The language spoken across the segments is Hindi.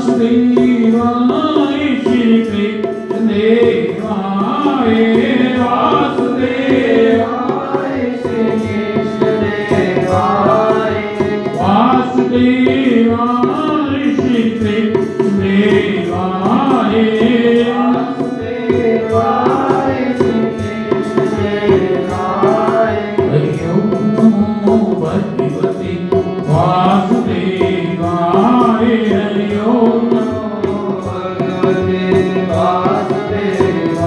वासुदेवाय श्री कृष्ण देवाय वासुदेवाय श्री कृष्ण देवाय वासुदेवाय श्री कृष्ण देवाय वासुदेवाय श्री कृष्ण देवाय हरि ओम नमो भगवते वासुदेवाय हरि ओम नमो भगवते वासुदेवाय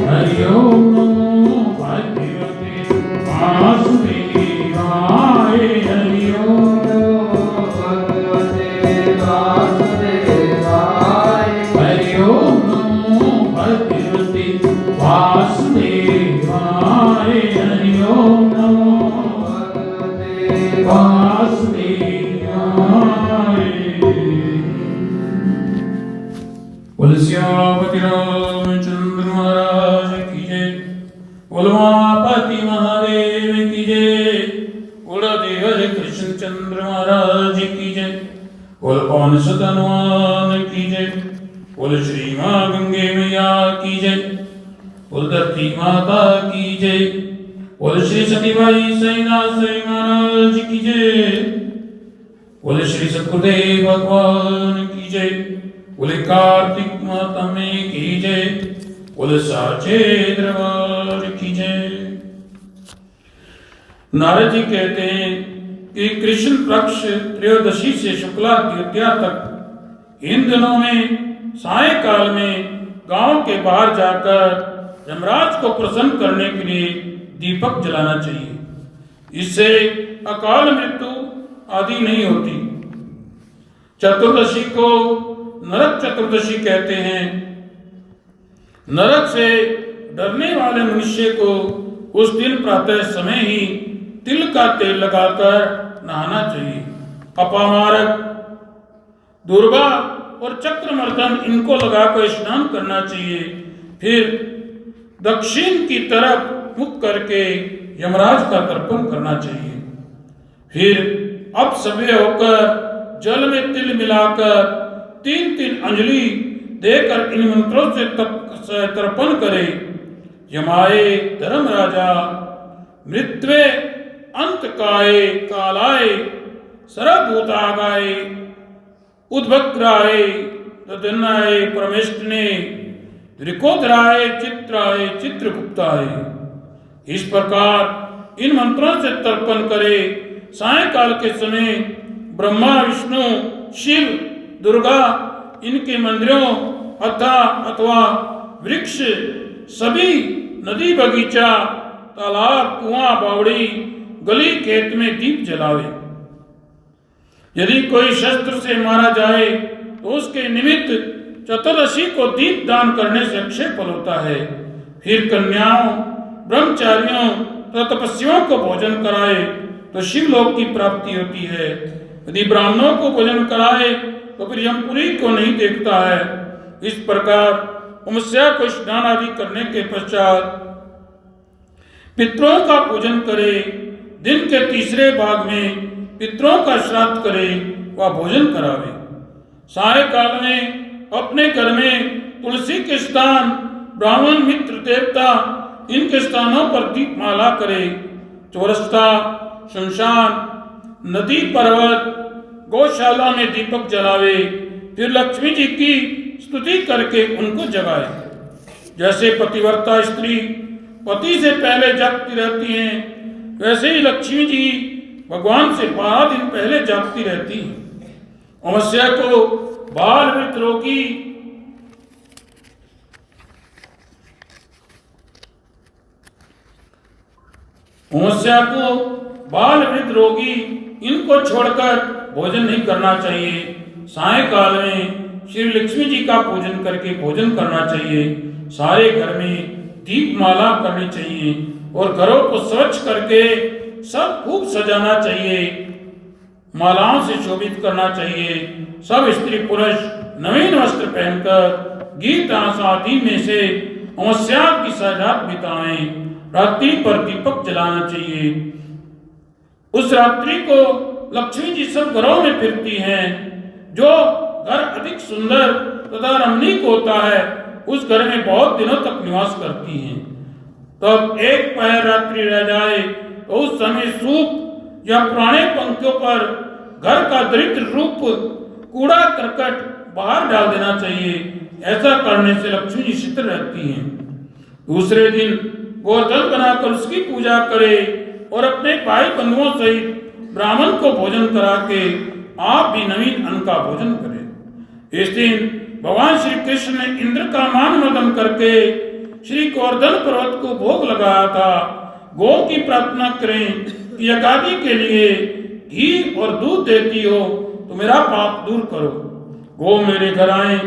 हरि ओम नमो भगवते वासुदेवाय हरि ओम नमो भगवते वासुदेवाय हरि ओम नमो भगवते वासुदेवाय हरि ओम नमो भगवते वासुदेवाय। बोल सियापति रामचंद्र महाराज की जय। बोल उमापति महादेव की जय। बोल देव कृष्णचंद्र महाराज की जय। बोल पवन सुत हनुमान की जय। बोल श्री मां गंगे मैया की जय। बोल धरती माता की जय। बोल श्री सतीबाई साईनाथ महाराज की जय। बोले श्री सतगुरुदेव भगवान की जय। बोले कार्तिक महात्मे की जय। बोले साचे दरबार की जय। नारद जी कहते हैं कि कृष्ण पक्ष त्रयोदशी से शुक्ला द्वितीया तक इन दिनों में सायंकाल में गांव के बाहर जाकर यमराज को प्रसन्न करने के लिए दीपक जलाना चाहिए। इससे अकाल मृत्यु आदि नहीं होती। चतुर्दशी को नरक चतुर्दशी कहते हैं। नरक से डरने वाले मनुष्य को उस दिन प्रातः समय ही तिल का तेल लगाकर नहाना चाहिए। अपामारक, दुर्गा और चक्रमर्दन इनको लगाकर स्नान करना चाहिए। फिर दक्षिण की तरफ मुख करके यमराज का तर्पण करना चाहिए। फिर अब सवेरे होकर जल में तिल मिलाकर 3-3 अंजलि देकर इन मंत्रों से तर्पण करे। यमाए धर्मराजा मृत्वे अंतकाय कालाय सर्वभूतागाय उद्भक्राय तदन्नाय परमेष्टने त्रिकोधराय चित्राय चित्रगुप्ताय। इस प्रकार इन मंत्रों से तर्पण करे। सायंकाल के समय ब्रह्मा विष्णु शिव दुर्गा इनके मंदिरों अथवा वृक्ष सभी नदी बगीचा तालाब कुआं बावड़ी गली खेत में दीप जलावे। यदि कोई शस्त्र से मारा जाए तो उसके निमित्त चतुर्दशी को दीप दान करने से अक्षय फल होता है। फिर कन्याओं ब्रह्मचारियों तथा तपस्वियों को भोजन कराए तो शिवलोक की प्राप्ति होती है। यदि ब्राह्मणों को भोजन कराए तो फिर यमपुरी को नहीं देखता है। इस प्रकार अमावस्या को स्नान आदि करने के पश्चात पितरों का पूजन करे। दिन के तीसरे भाग में पितरों का श्राद्ध करे व भोजन करावे। सायंकाल में अपने घर में तुलसी के स्थान ब्राह्मण मित्र देवता इनके स्थानों पर दीपमाला करे। चौरस्ता शमशान नदी पर्वत गौशाला में दीपक जलावे। फिर लक्ष्मी जी की स्तुति करके उनको जगाए। जैसे पतिव्रता स्त्री पति से पहले जागती रहती हैं, वैसे ही लक्ष्मी जी भगवान से 12 दिन पहले जागती रहती हैं। अमावस्या को बाल वृद्ध रोगी इनको छोड़कर भोजन नहीं करना चाहिए। सायंकाल में श्री लक्ष्मी जी का पूजन करके भोजन करना चाहिए। सारे घर में दीपमाला करनी चाहिए और घरों को स्वच्छ करके सब खूब सजाना चाहिए। मालाओं से शोभित करना चाहिए। सब स्त्री पुरुष नवीन वस्त्र पहनकर गीत आदि में से अमावस्या की रात बिताएं। रात्रि पर दीपक जलाना चाहिए। उस रात्रि को लक्ष्मी जी सब घरों में फिरती हैं। जो घर अधिक सुंदर तथा रमणीक होता है उस घर में बहुत दिनों तक निवास करती हैं। तब एक पहर रात्रि रह जाए तो उस समय सूप या पुराने पंक्तियों पर घर का दरिद्र रूप कूड़ा करकट बाहर डाल देना चाहिए। ऐसा करने से लक्ष्मी जी शीतल रहती हैं। दूसरे दिन गोवर्धन बनाकर उसकी पूजा करे और अपने भाई बंधुओं सहित ब्राह्मण को भोजन करा के आप भी नवीन अन्न का भोजन करें। इस दिन भगवान श्री कृष्ण ने इंद्र का मान मदन करके श्री गोवर्धन पर्वत को भोग लगाया था। गौ की प्रार्थना करें कि यज्ञादि के लिए घी और दूध देती हो तो मेरा पाप दूर करो। गौ मेरे घर आए,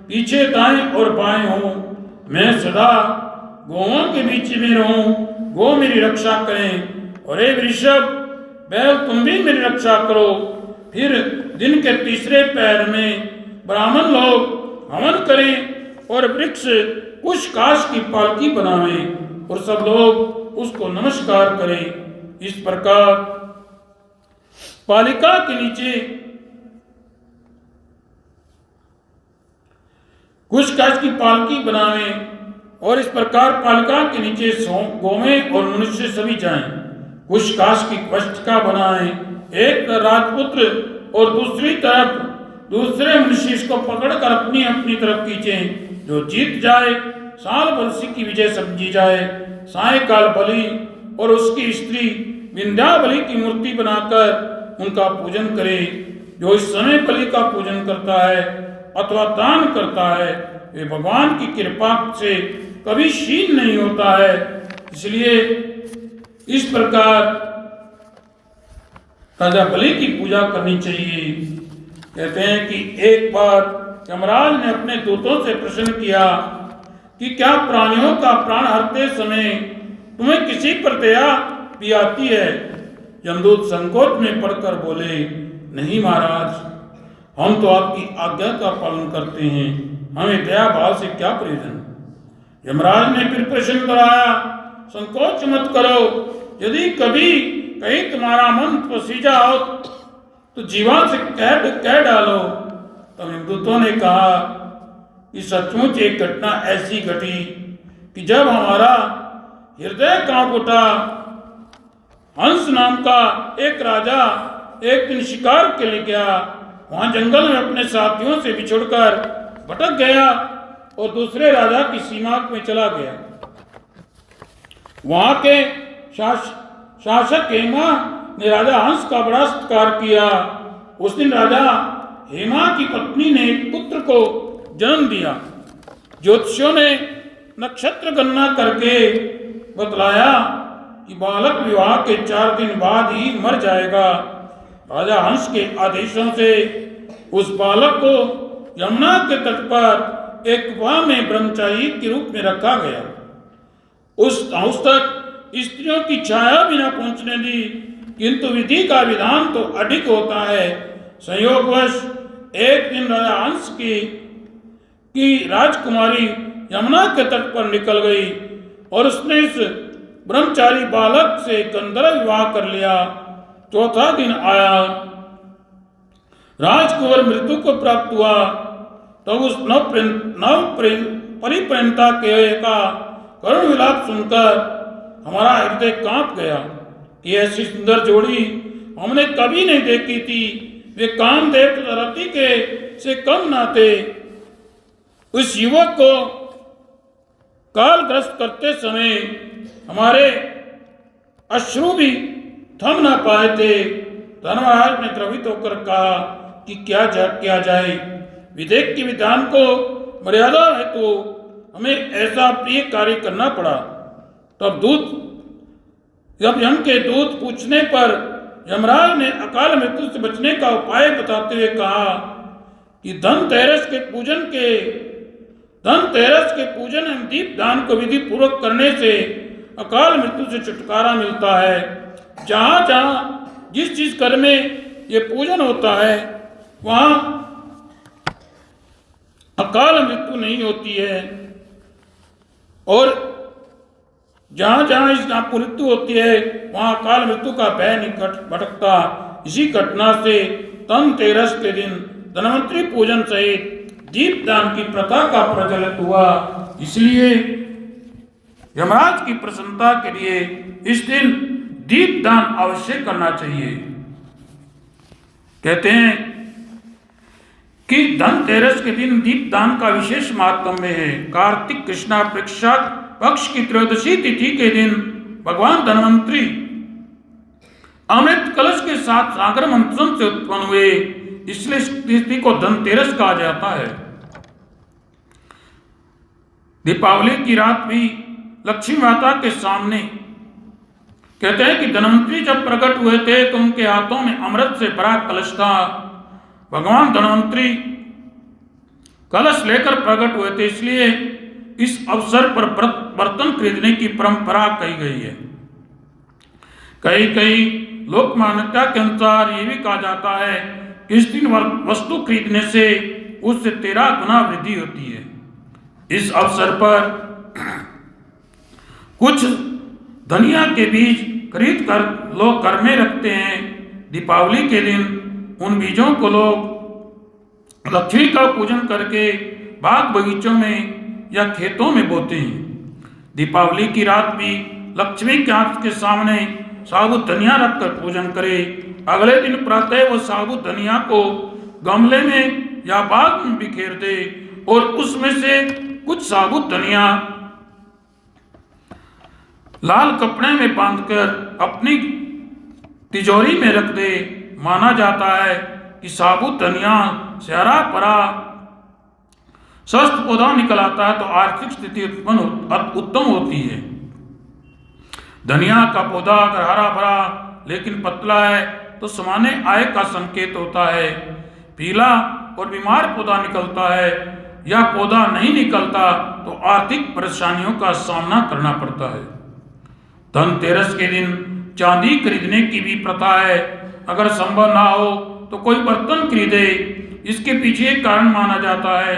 पीछे दाएं और बाएं हो, मैं सदा गौओं के बीच में रहूं। गौ मेरी रक्षा करें और हे वृषभ बैल तुम भी मेरी रक्षा करो। फिर दिन के तीसरे पहर में ब्राह्मण लोग हवन करें और वृक्ष कुश काश की पालकी बनावें और सब लोग उसको नमस्कार करें। इस प्रकार पालिका के नीचे कुश काश की पालकी बनावें और इस प्रकार पालिका के नीचे गौवें और मनुष्य सभी जाएं। कुश काश की वस्टिका बनाएं। एक राजपुत्र और दूसरी तरफ दूसरे मनुष्य इसको पकड़कर अपनी अपनी तरफ खींचें। जो जीत जाए साल बलसी की विजय समझी जाए। सायकाल बलि और उसकी स्त्री विंध्याबली की मूर्ति बनाकर उनका पूजन करे। जो इस समय बलि का पूजन करता है अथवा दान करता है वे भगवान की कृपा से कभी क्षीण नहीं होता है। इसलिए इस प्रकार राजा बलि की पूजा करनी चाहिए। कहते हैं कि एक बार यमराज ने अपने दूतों से प्रश्न किया कि क्या प्राणियों का प्राण हरते समय तुम्हें किसी पर दया भी आती है? यमदूत संकोच में पड़कर बोले, नहीं महाराज, हम तो आपकी आज्ञा का पालन करते हैं, हमें दया भाव से क्या प्रयोजन। यमराज ने फिर प्रश्न कराया, संकोच मत करो, यदि कभी कहीं तुम्हारा मन पसीजा हो तो जीवा से कह डालो। तब यमदूतों ने कहा कि सचमुच एक घटना ऐसी घटी कि जब हमारा हृदय कांप उठा। हंस नाम का एक राजा एक दिन शिकार के लिए गया। वहां जंगल में अपने साथियों से बिछुड़कर भटक गया और दूसरे राजा की सीमा में चला गया। वहां के शासक हेमा ने राजा हंस का बड़ा सत्कार किया। उस दिन राजा हेमा की पत्नी ने एक पुत्र को जन्म दिया। ज्योतिषियों ने नक्षत्र गणना करके बतलाया कि बालक विवाह के 4 दिन बाद ही मर जाएगा। राजा हंस के आदेशों से उस बालक को यमुना के तट पर एक कुआं में ब्रह्मचारी के रूप में रखा गया। उस तक स्त्रियों की छाया भी न पहुंचने दी, किंतु विधि का विधान तो अडिग होता है। संयोगवश एक दिन राजा हंस की राजकुमारी यमुना के तट पर निकल गई और उसने इस ब्रह्मचारी बालक से गंधर्व विवाह कर लिया। चौथा दिन आया, राजकुमार मृत्यु को प्राप्त हुआ। तब उस नव परिप्रेमिता का करुण विलाप सुनकर हमारा हृदय कांप गया कि ऐसी सुंदर जोड़ी हमने कभी नहीं देखी थी। वे कामदेव तथा रति के से कम ना थे। उस युवक को कालग्रस्त करते समय हमारे अश्रु भी थम ना पाए थे। धर्मराज ने द्रवित होकर कहा कि क्या किया जाए। विधेयक के विधान को मर्यादा है तो हमें ऐसा प्रिय कार्य करना पड़ा। तब यम के दूत पूछने पर यमराज ने अकाल मृत्यु से बचने का उपाय बताते हुए कहा कि धनतेरस के पूजन एवं दीप दान को विधि पूर्वक करने से अकाल मृत्यु से छुटकारा मिलता है। जहां जहां जिस जिस घर में ये पूजन होता है वहां अकाल मृत्यु नहीं होती है और जहां जहां इस मृत्यु होती है वहां अकाल मृत्यु का भय नहीं भटकता। इसी घटना से धनतेरस के दिन धन्वंतरि पूजन सहित दीपदान की प्रथा का प्रचलित हुआ। इसलिए यमराज की प्रसन्नता के लिए इस दिन दीपदान अवश्य करना चाहिए। कहते हैं कि धनतेरस के दिन दीपदान का विशेष महात्म्य है। कार्तिक कृष्णा पक्ष की त्रयोदशी तिथि के दिन भगवान धन्वंतरि अमृत कलश के साथ सागर मंथन से उत्पन्न हुए, इसलिए इस तिथि को धनतेरस कहा जाता है। दीपावली की रात भी लक्ष्मी माता के सामने कहते हैं कि धन्वंतरि जब प्रकट हुए थे तो उनके हाथों में अमृत से भरा कलश था। भगवान धन्वंतरि कलश लेकर प्रकट हुए थे, इसलिए इस अवसर पर बर्तन खरीदने की परंपरा कही गई है। कई लोक मान्यता के अनुसार ये भी कहा जाता है कि इस दिन वस्तु खरीदने से उससे 13 गुना वृद्धि होती है। इस अवसर पर कुछ धनिया के बीज खरीद कर लोग घर में रखते हैं। दीपावली के दिन उन बीजों को लोग लक्ष्मी का पूजन करके बाग बगीचों में या खेतों में बोते हैं। दीपावली की रात भी लक्ष्मी के हाथ के सामने साबुत धनिया रखकर पूजन करे। अगले दिन प्रातः वो साबुत धनिया को गमले में या बाग में बिखेर दे और उसमें से कुछ साबुत धनिया लाल कपड़े में बांधकर अपनी तिजोरी में रख दे। माना जाता है कि साबुत धनिया से हरा भरा स्वस्थ पौधा निकल आता है तो आर्थिक स्थिति उत्तम होती है। धनिया का पौधा अगर हरा भरा लेकिन पतला है तो सामान्य आय का संकेत होता है। पीला और बीमार पौधा निकलता है या पौधा नहीं निकलता तो आर्थिक परेशानियों का सामना करना पड़ता है। धनतेरस के दिन चांदी खरीदने की भी प्रथा है। अगर संभव ना हो तो कोई बर्तन खरीदे। इसके पीछे एक कारण माना जाता है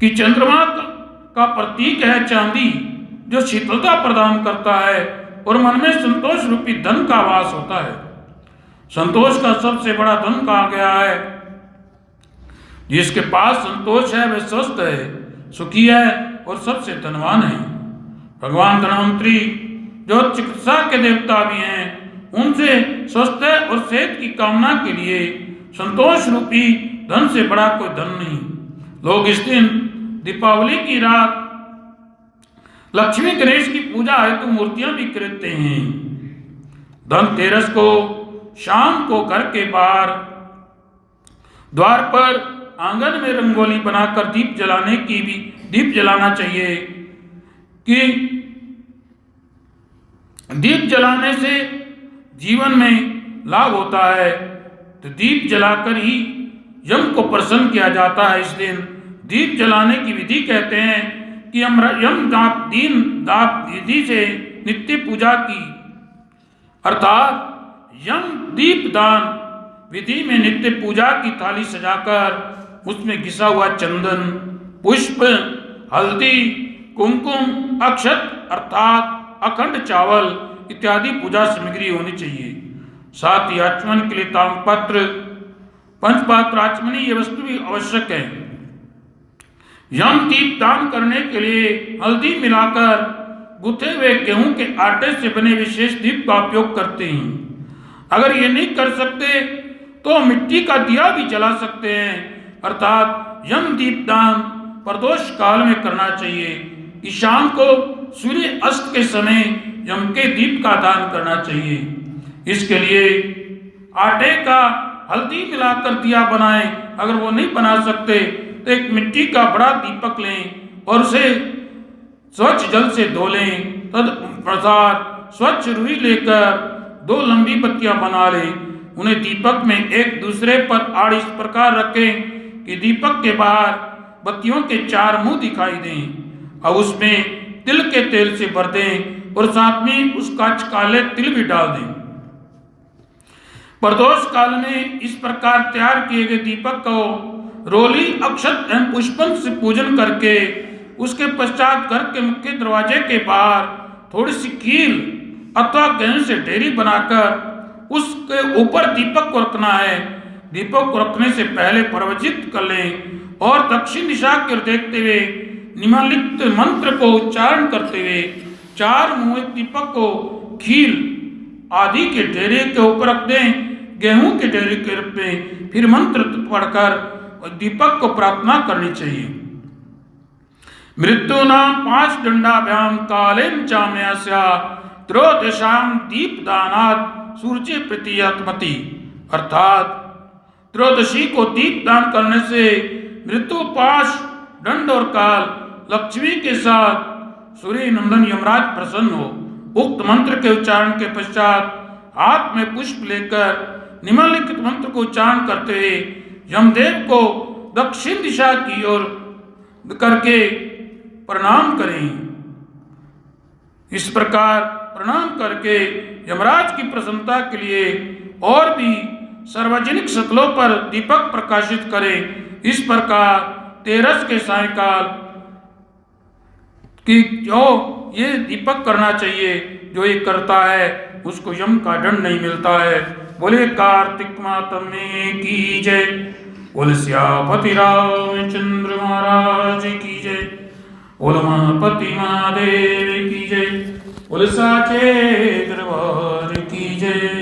कि चंद्रमा का प्रतीक है चांदी, जो शीतलता प्रदान करता है और मन में संतोष रूपी धन का वास होता है। संतोष का सबसे बड़ा धन कहा गया है। जिसके पास संतोष है वह स्वस्थ है, सुखी है और सबसे धनवान है। भगवान धन्वंतरि जो चिकित्सा के देवता भी हैं, उनसे स्वास्थ्य और सेहत की कामना के लिए संतोष रूपी धन से बड़ा कोई धन नहीं। लोग इस दिन दीपावली की रात लक्ष्मी गणेश की पूजा हेतु मूर्तियां भी खरीदते हैं। धनतेरस को शाम को घर के बाहर द्वार पर आंगन में रंगोली बनाकर दीप जलाना चाहिए कि दीप जलाने से जीवन में लाभ होता है। तो दीप जलाकर ही यम को प्रसन्न किया जाता है। इस दिन दीप जलाने की विधि कहते हैं कि यम दाप विधि से नित्य पूजा की, अर्थात यम दीपदान विधि में नित्य पूजा की थाली सजाकर उसमें घिसा हुआ चंदन, पुष्प, हल्दी, कुमकुम, अक्षत अर्थात अखंड चावल इत्यादि पूजा सामग्री होनी चाहिए। साथ ही आचमन के लिए ताम्रपत्र, पंचपात्र आचमनी ये वस्तु भी आवश्यक है। यम दीप दान करने के लिए हल्दी मिलाकर गुथे हुए गेहूं के आटे से बने विशेष दीप का उपयोग करते हैं। अगर ये नहीं कर सकते तो मिट्टी का दिया भी जला सकते हैं, अर्थात यम दीप दान प्रदोष काल में करना चाहिए। शाम को सूर्य अस्त के समय यम के दीप का दान करना चाहिए। इसके लिए आटे का हल्दी मिलाकर दिया बनाएं। अगर वो नहीं बना सकते तो एक मिट्टी का बड़ा दीपक लें और उसे स्वच्छ जल से धो लें। तदनुसार स्वच्छ रुई लेकर 2 लंबी बत्तियां बना लें। उन्हें दीपक में एक दूसरे पर आड़ इस प्रकार रखें कि दीपक के बाहर बत्तियों के 4 मुंह दिखाई दें। अब उसमें तिल के तेल से भर दें और साथ में उसका काले तिल भी डाल दें। प्रदोष काल में इस प्रकार तैयार किए गए दीपक को रोली, अक्षत एवं पुष्पन से पूजन करके उसके पश्चात घर के मुख्य दरवाजे के बाहर थोड़ी सी कील अथवा गेहूं से ढेरी बनाकर उसके ऊपर दीपक को रखना है। दीपक को रखने से पहले प्रवचित कर लें और दक्षिण दिशा की ओर देखते हुए निम्नलिखित मंत्र को उच्चारण करते हुए 4 मुँह दीपक को खील आदि के ढेरे के ऊपर रख दें, गेहूं के ढेरे के रूप में। फिर मंत्र पढ़कर दीपक को प्रार्थना करनी चाहिए। मृत्युनाम 5 दंडाभ्याम कालेन चाम्यस्या त्रयोदशाम दीपदानात् सूर्य प्रतीयतमति, अर्थात त्रयोदशी को दीप दान करने से मृत्यु 5 दंड और काल लक्ष्मी के साथ सूर्य नंदन यमराज प्रसन्न हो। उक्त मंत्र के उच्चारण के पश्चात हाथ में पुष्प लेकर निम्नलिखित मंत्र को उच्चारण करते हुए यमदेव को दक्षिण दिशा की ओर करके प्रणाम करें। इस प्रकार प्रणाम करके यमराज की प्रसन्नता के लिए और भी सार्वजनिक स्थलों पर दीपक प्रकाशित करें। इस प्रकार तेरस के सायंकाल कि जो ये दीपक करना चाहिए, जो ये करता है उसको यम का दंड नहीं मिलता है। बोले कार्तिक मातमे की जय, बोले श्यामपति रामचंद्र महाराज की जय, बोले महापति महादेव की जय, बोले साचे दरबार की जय।